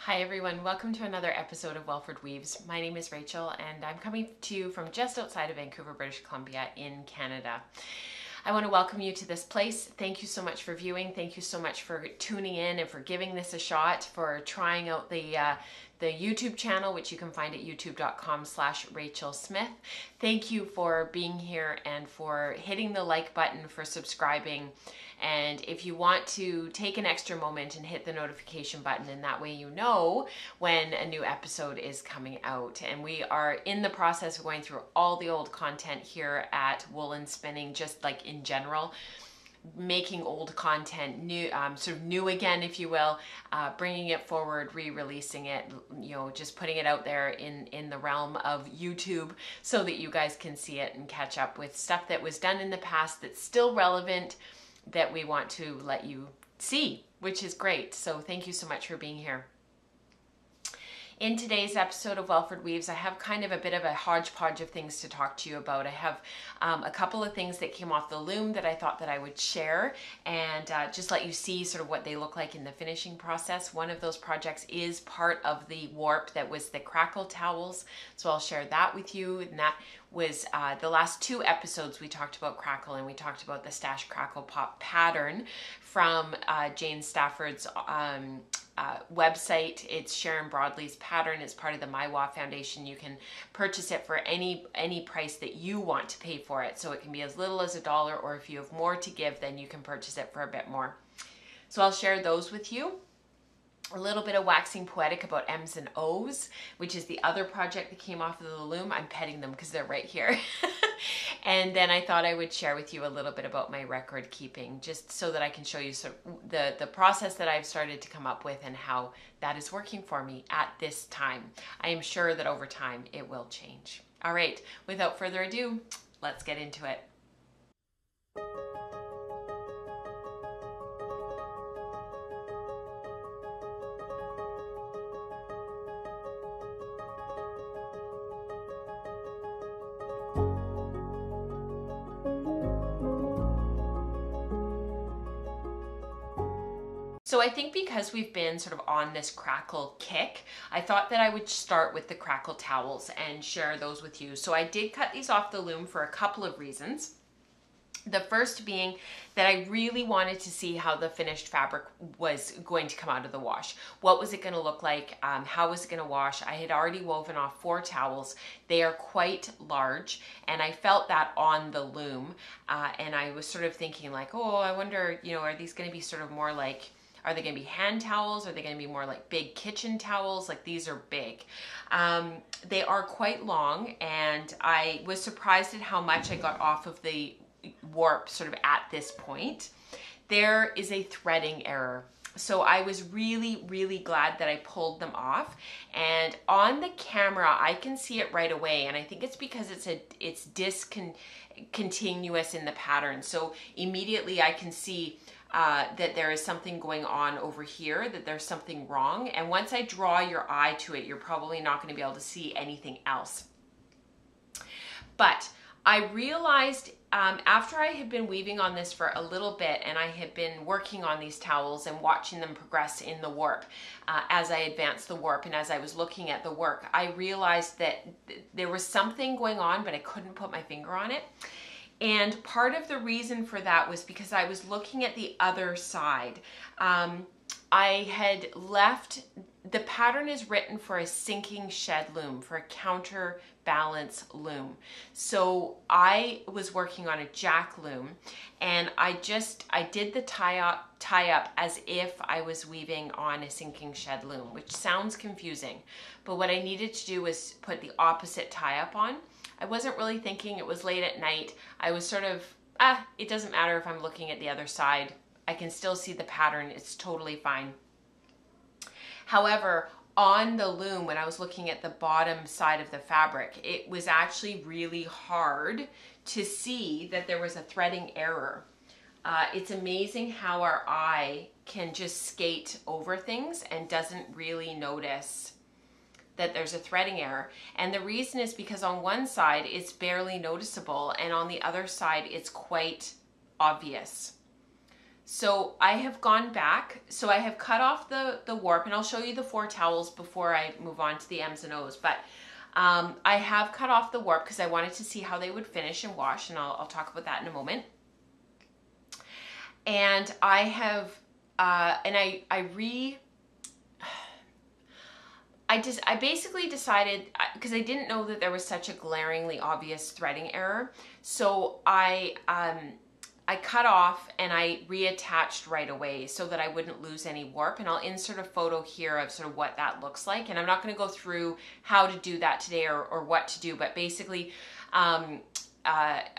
Hi everyone, welcome to another episode of welfordWEAVES. My name is Rachel and I'm coming to you from just outside of Vancouver, British Columbia in Canada. I want to welcome you to this place. Thank you so much for viewing. Thank you so much for tuning in and for giving this a shot, for trying out the YouTube channel, which you can find at youtube.com/Rachel Smith. Thank you for being here and for hitting the like button, for subscribing. And if you want to take an extra moment and hit the notification button, and that way you know when a new episode is coming out. And we are in the process of going through all the old content here at Woolen Spinning, just like in general, making old content new, sort of new again, if you will, bringing it forward, re-releasing it, just putting it out there in the realm of YouTube so that you guys can see it and catch up with stuff that was done in the past that's still relevant, that we want to let you see, which is great. So thank you so much for being here. In today's episode of welfordWEAVES, I have kind of a bit of a hodgepodge of things to talk to you about. I have a couple of things that came off the loom that I thought that I would share and just let you see sort of what they look like in the finishing process. One of those projects is part of the warp that was the Crackle towels, so I'll share that with you. And that was the last two episodes we talked about Crackle, and we talked about the Stash Crackle Pop pattern from Jane Stafford's website. It's Sharon Broadley's pattern. It's part of the MyWA Foundation. You can purchase it for any price that you want to pay for it. So it can be as little as $1, or if you have more to give, then you can purchase it for a bit more. So I'll share those with you. A little bit of waxing poetic about M's and O's, which is the other project that came off of the loom. I'm petting them because they're right here. And then I thought I would share with you a little bit about my record keeping, just so that I can show you sort of the process that I've started to come up with and how that is working for me at this time. I am sure that over time it will change. All right, without further ado, let's get into it. So I think because we've been sort of on this Crackle kick, I thought that I would start with the Crackle towels and share those with you. So I did cut these off the loom for a couple of reasons. The first being that I really wanted to see how the finished fabric was going to come out of the wash. What was it going to look like? How was it going to wash? I had already woven off 4 towels. They are quite large, and I felt that on the loom. And I was sort of thinking like, oh, I wonder, are these going to be sort of more like, are they going to be hand towels? Are they going to be more like big kitchen towels? Like, these are big. They are quite long, and I was surprised at how much I got off of the warp sort of at this point. There is a threading error. So I was really, really glad that I pulled them off. And on the camera, I can see it right away. And I think it's because it's discontinuous in the pattern. So immediately I can see that there is something going on over here, that there's something wrong. And once I draw your eye to it, you're probably not going to be able to see anything else. But I realized after I had been weaving on this for a little bit, and I had been working on these towels and watching them progress in the warp as I advanced the warp, and as I was looking at the work, I realized that there was something going on, but I couldn't put my finger on it. And part of the reason for that was because I was looking at the other side. I had left, the pattern is written for a sinking shed loom, for a counterbalance loom. So I was working on a jack loom, and I did the tie up as if I was weaving on a sinking shed loom, which sounds confusing. But what I needed to do was put the opposite tie up on. I wasn't really thinking, it was late at night. I was sort of, it doesn't matter if I'm looking at the other side. I can still see the pattern, it's totally fine. However, on the loom, when I was looking at the bottom side of the fabric, it was actually really hard to see that there was a threading error. It's amazing how our eye can just skate over things and doesn't really notice that there's a threading error. And the reason is because on one side it's barely noticeable, and on the other side it's quite obvious. So I have gone back, so I have cut off the warp, and I'll show you the 4 towels before I move on to the M's and O's, but I have cut off the warp because I wanted to see how they would finish and wash, and I'll talk about that in a moment. And I have, I basically decided, because I didn't know that there was such a glaringly obvious threading error, so I cut off and I reattached right away so that I wouldn't lose any warp. And I'll insert a photo here of sort of what that looks like. And I'm not going to go through how to do that today or what to do, but basically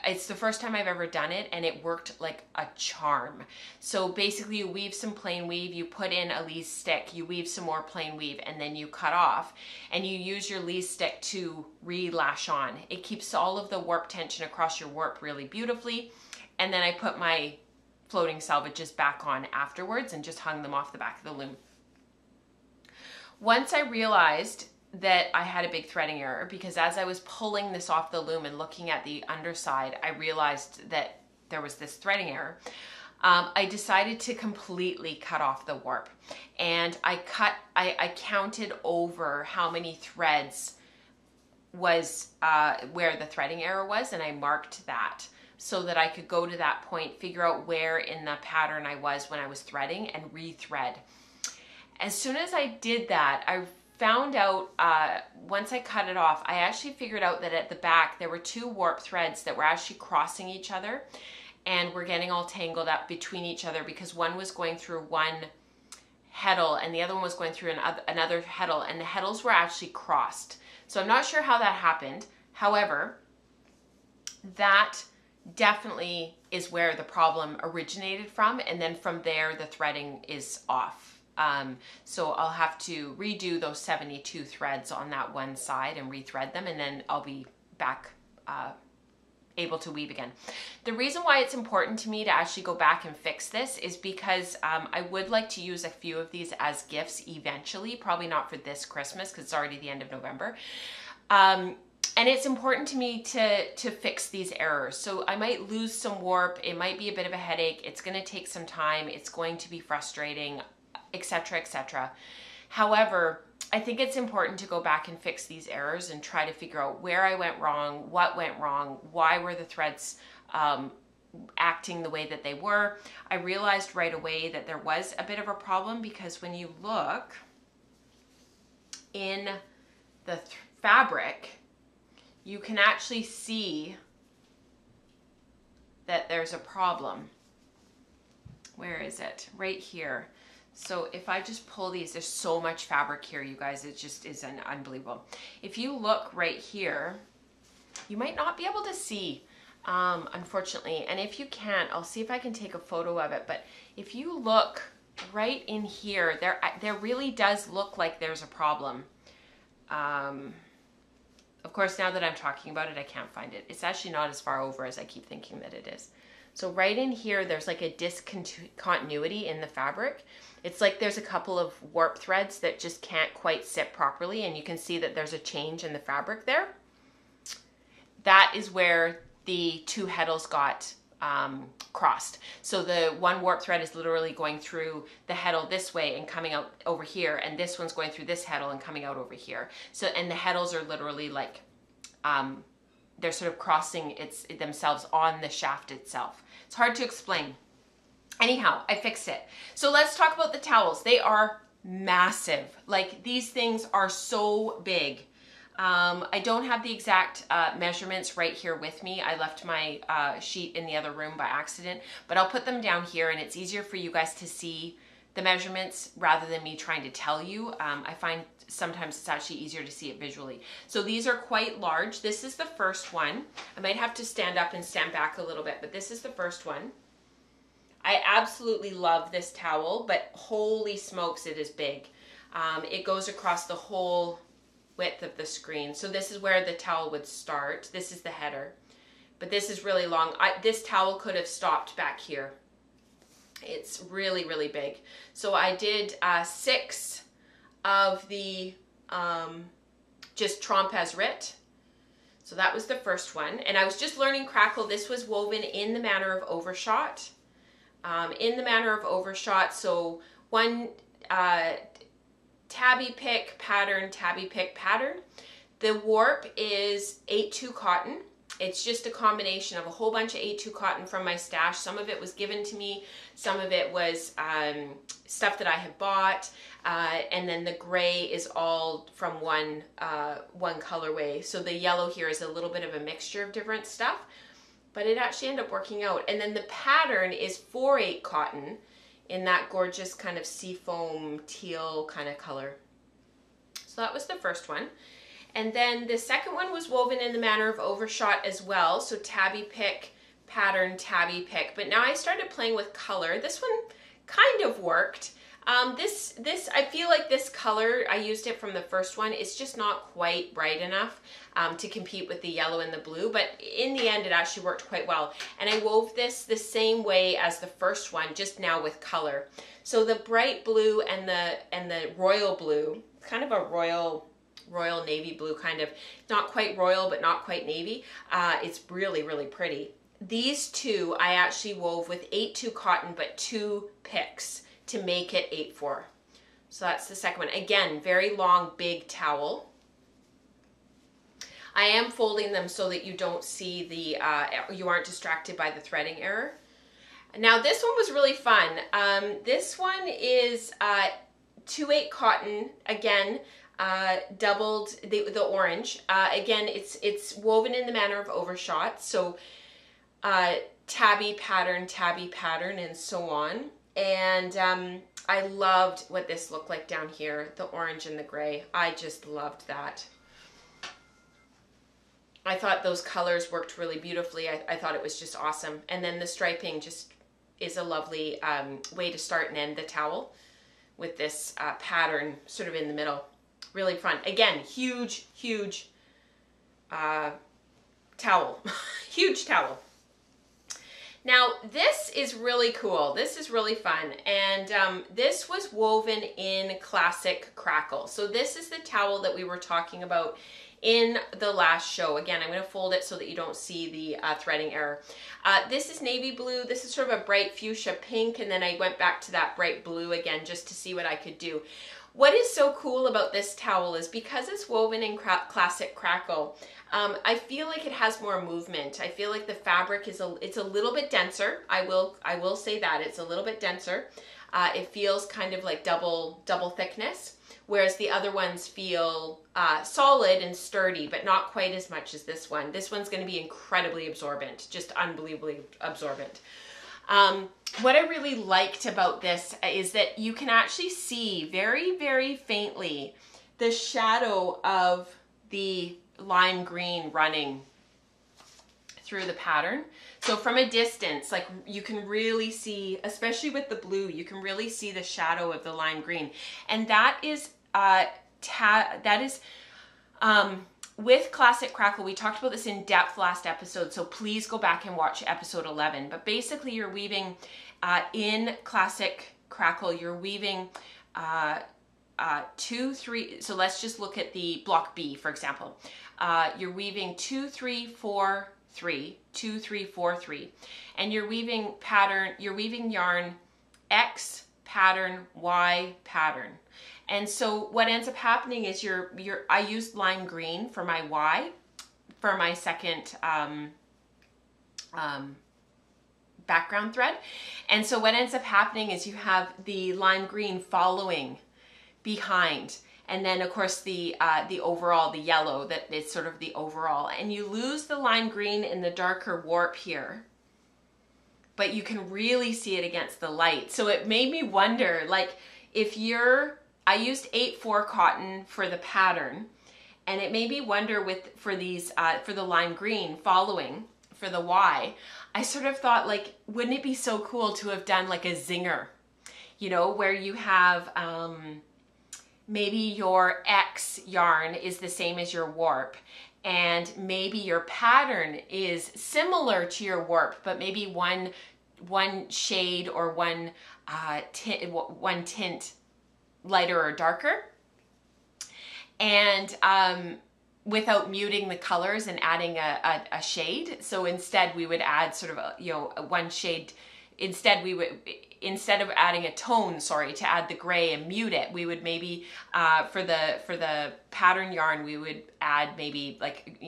it's the first time I've ever done it, and it worked like a charm. So basically you weave some plain weave, you put in a lees stick, you weave some more plain weave, and then you cut off, and you use your lees stick to re-lash on. It keeps all of the warp tension across your warp really beautifully. And then I put my floating salvages back on afterwards and just hung them off the back of the loom. Once I realized that I had a big threading error, because as I was pulling this off the loom and looking at the underside, I realized that there was this threading error. I decided to completely cut off the warp, and I counted over how many threads was where the threading error was, and I marked that so that I could go to that point, figure out where in the pattern I was when I was threading, and re-thread. As soon as I did that, I found out, once I cut it off, I actually figured out that at the back there were 2 warp threads that were actually crossing each other and were getting all tangled up between each other, because one was going through one heddle and the other one was going through another heddle, and the heddles were actually crossed. So I'm not sure how that happened. However, that definitely is where the problem originated from, and then from there the threading is off. So I'll have to redo those 72 threads on that one side and rethread them, and then I'll be back able to weave again. The reason why it's important to me to actually go back and fix this is because I would like to use a few of these as gifts eventually, probably not for this Christmas because it's already the end of November. And it's important to me to fix these errors. So I might lose some warp, it might be a bit of a headache, it's going to take some time, it's going to be frustrating, etc., etc. However, I think it's important to go back and fix these errors and try to figure out where I went wrong, what went wrong, why were the threads acting the way that they were. I realized right away that there was a bit of a problem, because when you look in the fabric, you can actually see that there's a problem. Where is it? Right here. So if I just pull these, there's so much fabric here, you guys, it just is unbelievable. If you look right here, you might not be able to see, unfortunately. And if you can't, I'll see if I can take a photo of it. But if you look right in here, there really does look like there's a problem. Of course, now that I'm talking about it, I can't find it. It's actually not as far over as I keep thinking that it is. So right in here, there's like a discontinuity in the fabric. It's like there's a couple of warp threads that just can't quite sit properly, and you can see that there's a change in the fabric there. That is where the 2 heddles got crossed. So the one warp thread is literally going through the heddle this way and coming out over here, and this one's going through this heddle and coming out over here. So, and the heddles are literally like, they're sort of crossing themselves on the shaft itself. It's hard to explain. Anyhow, I fixed it. So let's talk about the towels. They are massive. Like, these things are so big. I don't have the exact measurements right here with me. I left my sheet in the other room by accident, but I'll put them down here, and it's easier for you guys to see the measurements rather than me trying to tell you. I find sometimes it's actually easier to see it visually. So these are quite large. This is the first one. I might have to stand up and stand back a little bit, but this is the first one. I absolutely love this towel, but holy smokes, it is big. It goes across the whole width of the screen. So this is where the towel would start. This is the header, but this is really long. This towel could have stopped back here. It's really, really big. So I did 6 of the just trompe as rit. So that was the first one. And I was just learning Crackle. This was woven in the manner of overshot. in the manner of overshot. So one tabby pick pattern, tabby pick pattern. The warp is 8-2 cotton. It's just a combination of a whole bunch of 8-2 cotton from my stash. Some of it was given to me, some of it was stuff that I had bought, and then the gray is all from one colorway. So the yellow here is a little bit of a mixture of different stuff, but it actually ended up working out. And then the pattern is 4/8 cotton in that gorgeous kind of seafoam teal kind of color. So that was the first one. And then the second one was woven in the manner of overshot as well. So tabby pick pattern, tabby pick. But now I started playing with color. This one kind of worked. This I feel like this color, I used it from the first one. It's just not quite bright enough to compete with the yellow and the blue. But in the end, it actually worked quite well. And I wove this the same way as the first one, just now with color. So the bright blue and the royal blue, kind of a royal navy blue, kind of not quite royal but not quite navy. It's really, really pretty. These two I actually wove with 8-2 cotton but 2 picks to make it 8-4. So that's the second one. Again, very long, big towel. I am folding them so that you don't see the, you aren't distracted by the threading error. Now this one was really fun. This one is 2/8 cotton, again, doubled the orange. Again, it's woven in the manner of overshot, so tabby pattern, and so on. And I loved what this looked like down here, the orange and the gray. I just loved that. I thought those colors worked really beautifully. I thought it was just awesome. And then the striping just is a lovely way to start and end the towel with this pattern sort of in the middle. Really fun. Again, huge towel. Huge towel. Now, this is really cool. This is really fun. And this was woven in classic Crackle. So this is the towel that we were talking about in the last show. Again, I'm going to fold it so that you don't see the threading error. This is navy blue. This is sort of a bright fuchsia pink. And then I went back to that bright blue again just to see what I could do. What is so cool about this towel is because it's woven in classic Crackle, I feel like it has more movement. I feel like the fabric is it's a little bit denser. I will say that it's a little bit denser. It feels kind of like double thickness, whereas the other ones feel solid and sturdy, but not quite as much as this one. This one's going to be incredibly absorbent, just unbelievably absorbent. What I really liked about this is that you can actually see very, very faintly the shadow of the lime green running through the pattern. So from a distance, like you can really see, especially with the blue, you can really see the shadow of the lime green. And that is, with classic Crackle. We talked about this in depth last episode, so please go back and watch episode 11. But basically you're weaving in classic Crackle, you're weaving 2, 3, so let's just look at the block B, for example. You're weaving 2, 3, 4, 3, 2, 3, 4, 3, and you're weaving yarn X pattern, Y pattern. And so what ends up happening is I used lime green for my Y, for my second background thread. And so what ends up happening is you have the lime green following behind. And then of course the overall, the yellow, that is sort of the overall. And you lose the lime green in the darker warp here, but you can really see it against the light. So it made me wonder, like, I used 8-4 cotton for the pattern, and it made me wonder for the lime green following, for the Y, I sort of thought, like, wouldn't it be so cool to have done like a zinger, you know, where you have maybe your X yarn is the same as your warp, and maybe your pattern is similar to your warp, but maybe one shade or one tint lighter or darker, and without muting the colors and adding a shade. So instead we would add sort of one shade instead of adding a tone, to add the gray and mute it, we would maybe for the pattern yarn, we would add maybe like,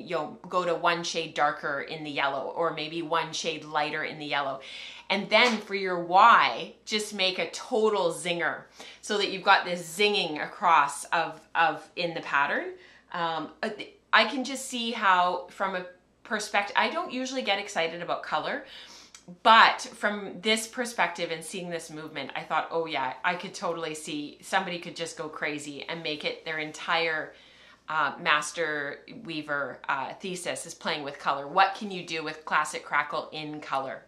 go to one shade darker in the yellow, or maybe one shade lighter in the yellow. And then for your Y, just make a total zinger so that you've got this zinging across of in the pattern. I can just see how, from a perspective, I don't usually get excited about color, but from this perspective and seeing this movement, I thought, oh yeah, I could totally see somebody could just go crazy and make it their entire master weaver thesis is playing with color. What can you do with classic Crackle in color?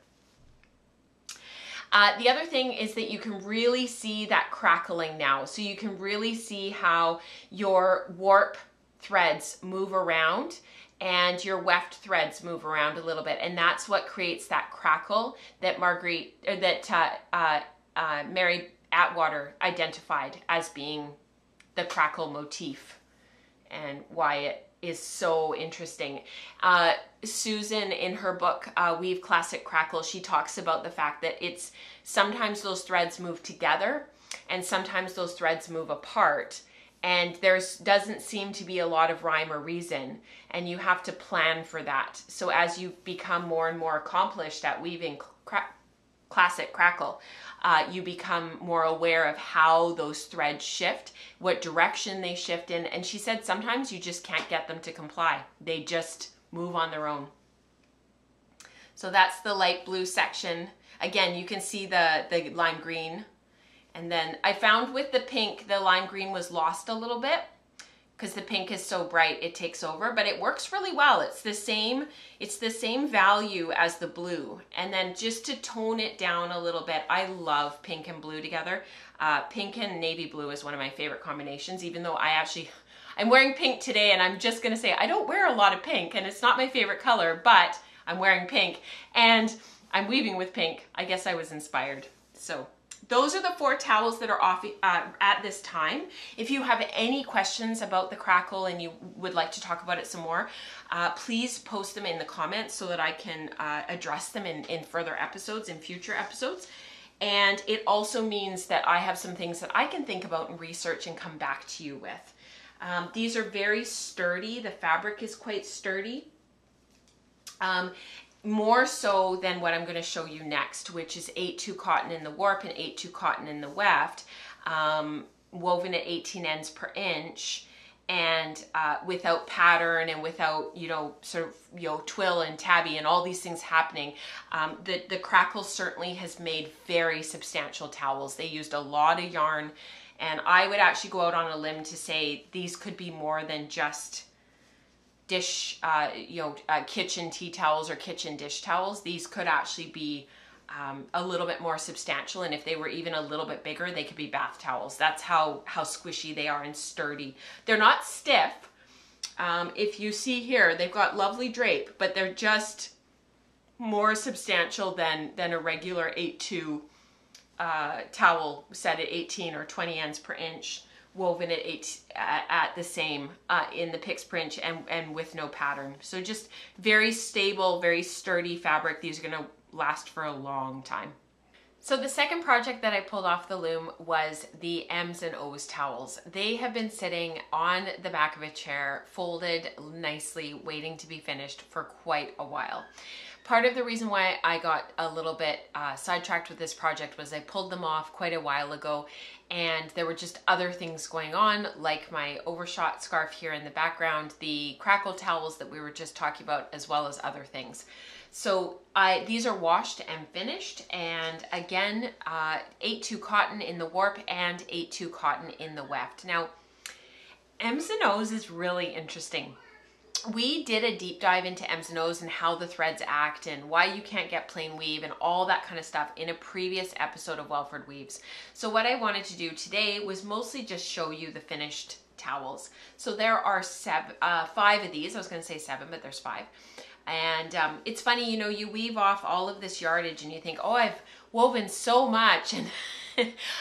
The other thing is that you can really see that crackling now. So you can really see how your warp threads move around and your weft threads move around a little bit. And that's what creates that crackle that Mary Atwater identified as being the crackle motif, and why it is so interesting. Susan, in her book, Weave Classic Crackle, she talks about the fact that it's sometimes those threads move together and sometimes those threads move apart. And there doesn't seem to be a lot of rhyme or reason, and you have to plan for that. So as you become more and more accomplished at weaving classic Crackle, you become more aware of how those threads shift, what direction they shift in. And she said sometimes you just can't get them to comply. They just move on their own. So that's the light blue section. Again, you can see the lime green. And then I found with the pink, the lime green was lost a little bit because the pink is so bright, it takes over, but it works really well. It's the same value as the blue. And then just to tone it down a little bit, I love pink and blue together. Pink and navy blue is one of my favorite combinations, even though I'm wearing pink today, and I'm just gonna say, I don't wear a lot of pink, and it's not my favorite color, but I'm wearing pink, and I'm weaving with pink. I guess I was inspired. So those are the 4 towels that are off at this time. If you have any questions about the Crackle and you would like to talk about it some more, please post them in the comments so that I can address them in further episodes, in future episodes. And it also means that I have some things that I can think about and research and come back to you with. These are very sturdy. The fabric is quite sturdy. More so than what I'm going to show you next, which is 8/2 cotton in the warp and 8/2 cotton in the weft, woven at 18 ends per inch, and without pattern and without, twill and tabby and all these things happening. The Crackle certainly has made very substantial towels. They used a lot of yarn, and I would actually go out on a limb to say these could be more than just dish, kitchen tea towels or kitchen dish towels. These could actually be a little bit more substantial, and if they were even a little bit bigger, they could be bath towels. That's how squishy they are and sturdy. They're not stiff. If you see here, they've got lovely drape, but they're just more substantial than a regular 8/2 towel set at 18 or 20 ends per inch, woven at the same in the pix per inch and with no pattern. So just very stable, very sturdy fabric. These are going to last for a long time. So the second project that I pulled off the loom was the M's and O's towels. They have been sitting on the back of a chair, folded nicely, waiting to be finished for quite a while. Part of the reason why I got a little bit sidetracked with this project was I pulled them off quite a while ago, and there were just other things going on, like my overshot scarf here in the background, the Crackle towels that we were just talking about, as well as other things. So these are washed and finished, and again, 8/2 cotton in the warp and 8/2 cotton in the weft. Now, M's and O's is really interesting. We did a deep dive into M's and O's and how the threads act and why you can't get plain weave and all that kind of stuff in a previous episode of welfordWEAVES. So what I wanted to do today was mostly just show you the finished towels. So there are 5 of these. I was going to say 7, but there's 5. And it's funny, you weave off all of this yardage and you think, oh, I've woven so much and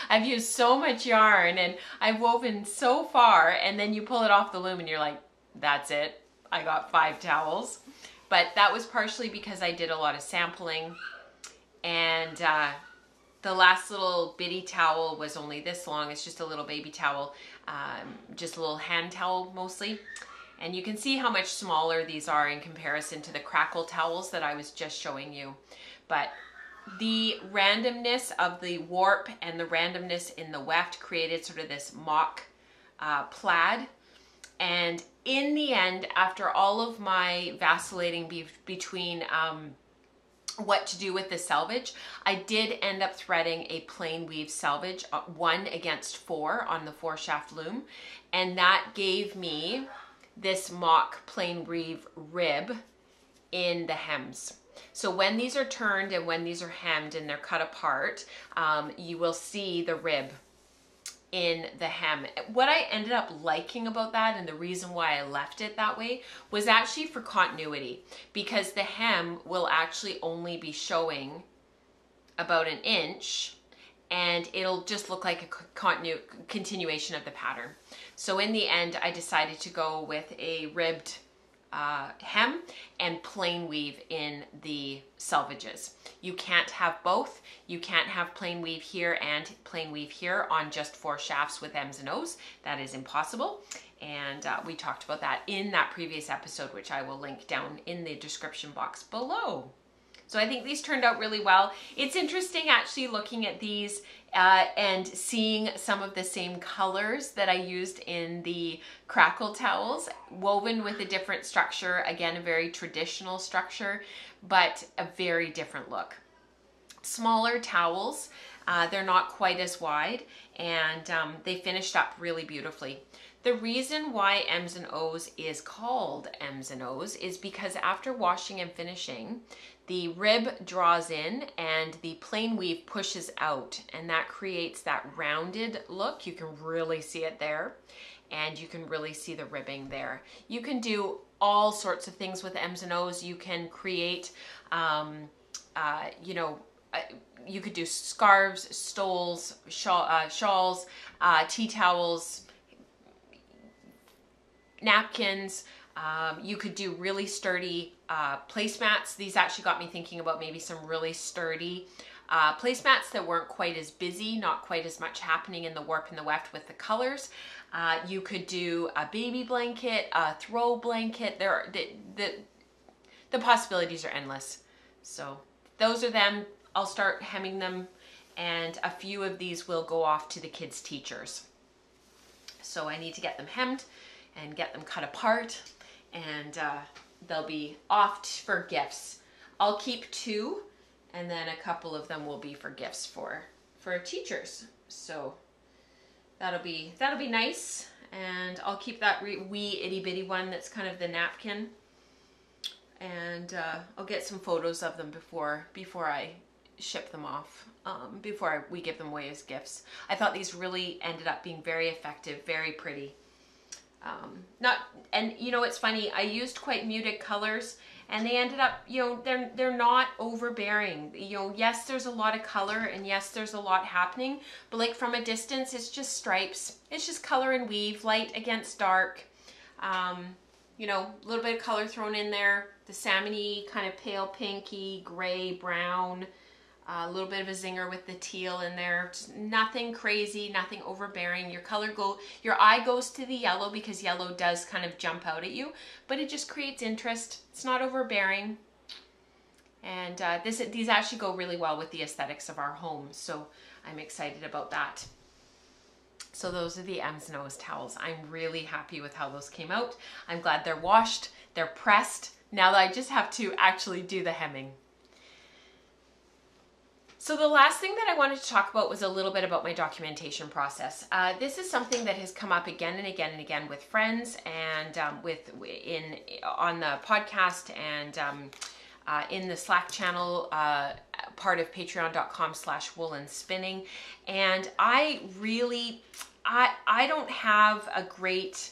I've used so much yarn and I've woven so far, and then you pull it off the loom and you're like, that's it. I got 5 towels. But that was partially because I did a lot of sampling And the last little bitty towel was only this long. It's just a little baby towel, just a little hand towel mostly. And you can see how much smaller these are in comparison to the Crackle towels that I was just showing you. But the randomness of the warp and the randomness in the weft created sort of this mock plaid. And in the end, after all of my vacillating between what to do with the selvage, I did end up threading a plain weave selvage 1:4 on the 4-shaft loom, and that gave me this mock plain weave rib in the hems. So when these are turned and when these are hemmed and they're cut apart, you will see the rib in the hem. What I ended up liking about that, and the reason why I left it that way, was actually for continuity, because the hem will actually only be showing about 1 inch, and it'll just look like a continuation of the pattern. So in the end, I decided to go with a ribbed hem and plain weave in the selvages. You can't have both. You can't have plain weave here and plain weave here on just 4 shafts with M's and O's. That is impossible. And we talked about that in that previous episode, which I will link down in the description box below. So I think these turned out really well. It's interesting actually looking at these and seeing some of the same colors that I used in the Crackle towels, woven with a different structure. Again, a very traditional structure, but a very different look. Smaller towels, they're not quite as wide, and they finished up really beautifully. The reason why M's and O's is called M's and O's is because after washing and finishing, the rib draws in and the plain weave pushes out, and that creates that rounded look. You can really see it there, and you can really see the ribbing there. You can do all sorts of things with M's and O's. You can create, you know, you could do scarves, stoles, shawls, tea towels, napkins. You could do really sturdy placemats. These actually got me thinking about maybe some really sturdy placemats that weren't quite as busy, not quite as much happening in the warp and the weft with the colors. You could do a baby blanket, a throw blanket. The possibilities are endless. So those are them. I'll start hemming them, and a few of these will go off to the kids' teachers. So I need to get them hemmed and get them cut apart, and they'll be off for gifts. I'll keep 2, and then a couple of them will be for gifts for teachers. So that'll be nice, and I'll keep that wee itty bitty one that's kind of the napkin, and I'll get some photos of them before I ship them off, before we give them away as gifts. I thought these really ended up being very effective, very pretty. And you know, it's funny, I used quite muted colors, and they ended up, you know, they're not overbearing. You know, yes, there's a lot of color, and yes, there's a lot happening, but like from a distance, it's just stripes. It's just color and weave, light against dark. You know, a little bit of color thrown in there, the salmony, kind of pale pinky, gray, brown, a little bit of a zinger with the teal in there. Just nothing crazy, nothing overbearing. Your eye goes to the yellow because yellow does kind of jump out at you, but it just creates interest. It's not overbearing. And these actually go really well with the aesthetics of our home, so I'm excited about that. So those are the M's and O's towels. I'm really happy with how those came out. I'm glad they're washed, they're pressed. Now that I just have to actually do the hemming. So the last thing that I wanted to talk about was a little bit about my documentation process. This is something that has come up again and again and again with friends, and on the podcast, and in the Slack channel, part of patreon.com/woolenspinning. And I don't have a great,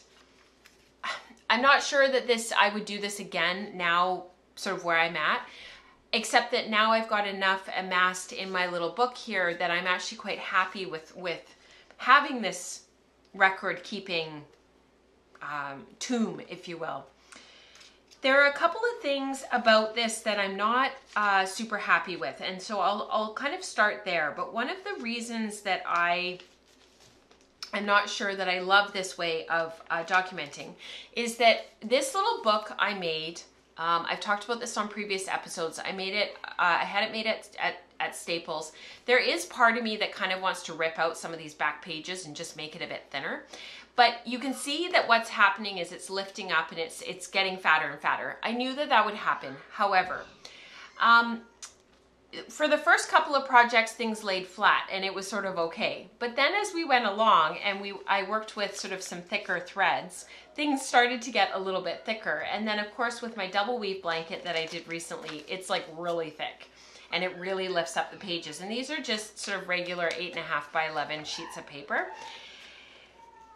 I'm not sure that I would do this again now, sort of where I'm at. Except that now I've got enough amassed in my little book here that I'm actually quite happy with having this record keeping tomb, if you will. There are a couple of things about this that I'm not super happy with, and so I'll kind of start there. But one of the reasons that I'm not sure that I love this way of documenting is that this little book I made, I've talked about this on previous episodes. I had it made at Staples. There is part of me that kind of wants to rip out some of these back pages and just make it a bit thinner. But you can see that what's happening is it's lifting up and it's getting fatter and fatter. I knew that that would happen. However, for the first couple of projects, things laid flat and it was sort of okay. But then as we went along and I worked with sort of some thicker threads, things started to get a little bit thicker. And then of course with my double weave blanket that I did recently, it's like really thick and it really lifts up the pages. And these are just sort of regular 8.5 by 11 sheets of paper.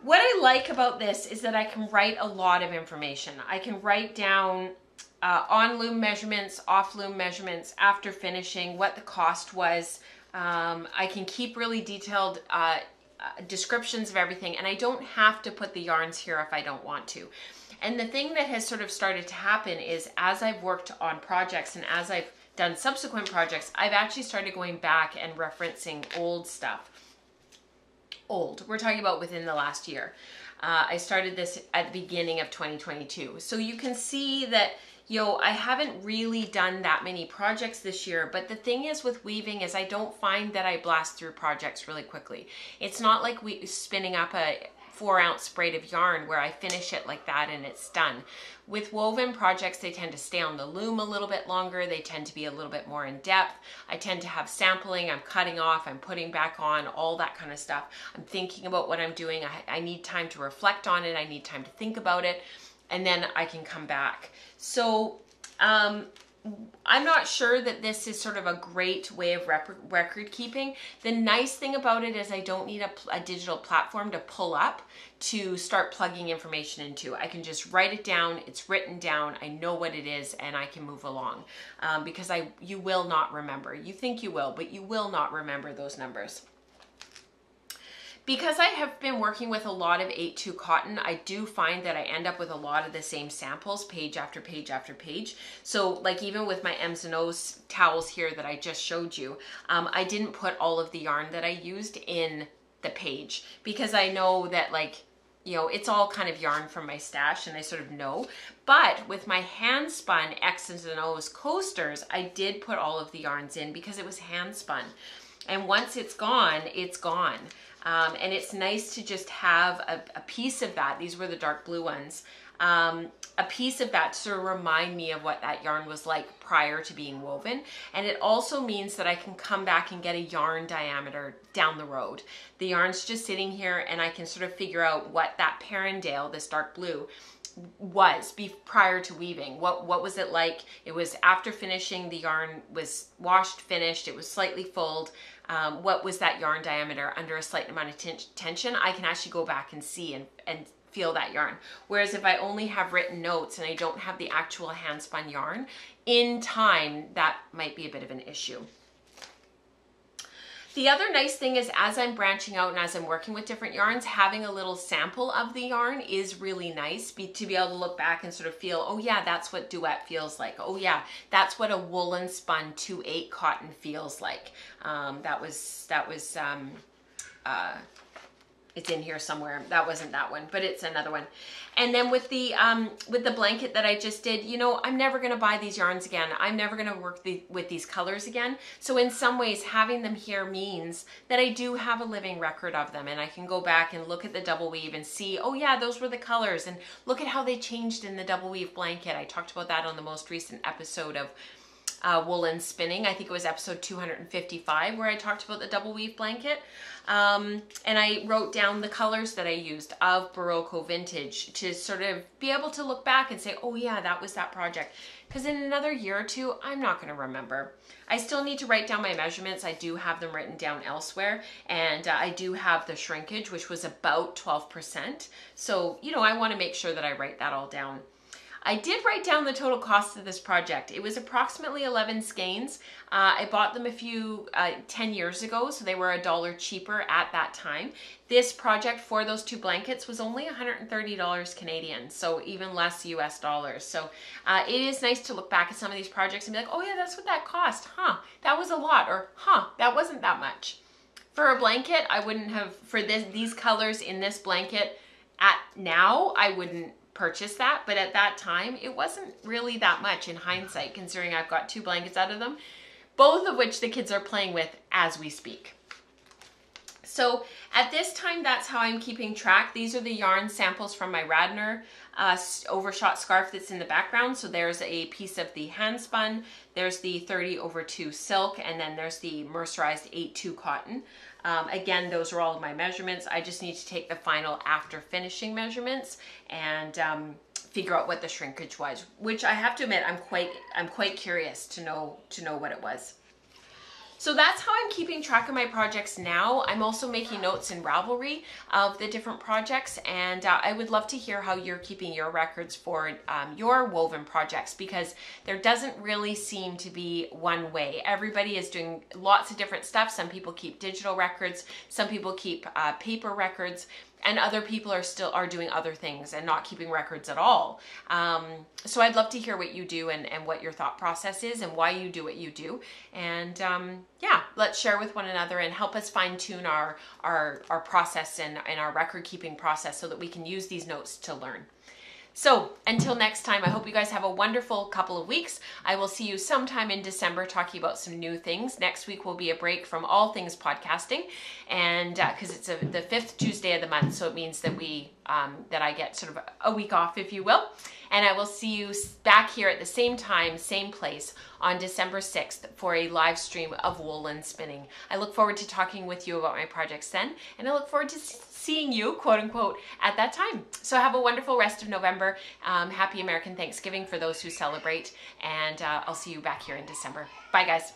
What I like about this is that I can write a lot of information. I can write down on loom measurements, off loom measurements, after finishing, what the cost was. I can keep really detailed descriptions of everything, and I don't have to put the yarns here if I don't want to. And the thing that has sort of started to happen is as I've worked on projects and as I've done subsequent projects, I've actually started going back and referencing old stuff. We're talking about within the last year. I started this at the beginning of 2022. So you can see that, I haven't really done that many projects this year, but the thing is with weaving is I don't find that I blast through projects really quickly. It's not like spinning up a 4-ounce braid of yarn where I finish it like that and it's done. With woven projects, they tend to stay on the loom a little bit longer. They tend to be a little bit more in depth. I tend to have sampling. I'm cutting off. I'm putting back on, all that kind of stuff. I'm thinking about what I'm doing. I need time to reflect on it. I need time to think about it. And then I can come back. So I'm not sure that this is sort of a great way of record keeping. The nice thing about it is I don't need a digital platform to pull up to start plugging information into. I can just write it down, it's written down, I know what it is, and I can move along. Because you will not remember. You think you will, but you will not remember those numbers. Because I have been working with a lot of 8/2 cotton, I do find that I end up with a lot of the same samples, page after page after page. So like even with my M's and O's towels here that I just showed you, I didn't put all of the yarn that I used in the page because I know that it's all kind of yarn from my stash and I sort of know. But with my hand spun X's and O's coasters, I did put all of the yarns in because it was hand spun. And once it's gone, it's gone. And it's nice to just have a piece of that. These were the dark blue ones. A piece of that to sort of remind me of what that yarn was like prior to being woven. And it also means that I can come back and get a yarn diameter down the road. The yarn's just sitting here and I can sort of figure out what that Perendale, this dark blue, was prior to weaving. What was it like? It was after finishing, the yarn was washed, finished, it was slightly fulled. What was that yarn diameter under a slight amount of tension? I can actually go back and see and feel that yarn. Whereas if I only have written notes and I don't have the actual hand spun yarn, in time, that might be a bit of an issue. The other nice thing is as I'm branching out and as I'm working with different yarns, having a little sample of the yarn is really nice to be able to look back and sort of feel, oh yeah, that's what duet feels like. Oh yeah, that's what a woolen spun 2/8 cotton feels like. It's in here somewhere. That wasn't that one, but it's another one. And then with the blanket that I just did, I'm never going to buy these yarns again. I'm never going to work with these colors again. So in some ways, having them here means that I do have a living record of them, and I can go back and look at the double weave and see, oh yeah, those were the colors, and look at how they changed in the double weave blanket. I talked about that on the most recent episode of woolen spinning. I think it was episode 255 where I talked about the double weave blanket. And I wrote down the colors that I used of Barocco Vintage to sort of be able to look back and say, oh yeah, that was that project. Because in another year or two, I'm not going to remember. I still need to write down my measurements. I do have them written down elsewhere. And I do have the shrinkage, which was about 12%. So, I want to make sure that I write that all down. I did write down the total cost of this project. It was approximately 11 skeins. I bought them 10 years ago, so they were $1 cheaper at that time. This project for those 2 blankets was only $130 Canadian, so even less US dollars. So it is nice to look back at some of these projects and be like, oh yeah, that's what that cost. Huh, that was a lot, or huh, that wasn't that much. For a blanket, I wouldn't have, for these colors in this blanket, now, I wouldn't purchase that, but at that time, it wasn't really that much in hindsight, considering I've got 2 blankets out of them, both of which the kids are playing with as we speak. So at this time, that's how I'm keeping track. These are the yarn samples from my Radnor overshot scarf that's in the background. So there's a piece of the hand spun, there's the 30/2 silk, and then there's the mercerized 8/2 cotton. Again, those are all of my measurements. I just need to take the final after finishing measurements and figure out what the shrinkage was, which I have to admit, I'm quite curious to know what it was. So that's how I'm keeping track of my projects now. I'm also making notes in Ravelry of the different projects, and I would love to hear how you're keeping your records for your woven projects, because there doesn't really seem to be one way. Everybody is doing lots of different stuff. Some people keep digital records, some people keep paper records, and other people are doing other things and not keeping records at all. So I'd love to hear what you do and what your thought process is and why you do what you do. And yeah, let's share with one another and help us fine tune our process and our record keeping process so that we can use these notes to learn. So until next time, I hope you guys have a wonderful couple of weeks. I will see you sometime in December talking about some new things. Next week will be a break from all things podcasting, and because it's the 5th Tuesday of the month, so it means that that I get sort of a week off, if you will. And I will see you back here at the same time, same place on December 6th for a live stream of woolen spinning. I look forward to talking with you about my projects then, and I look forward to seeing you, quote unquote, at that time. So have a wonderful rest of November. Happy American Thanksgiving for those who celebrate, and I'll see you back here in December. Bye, guys.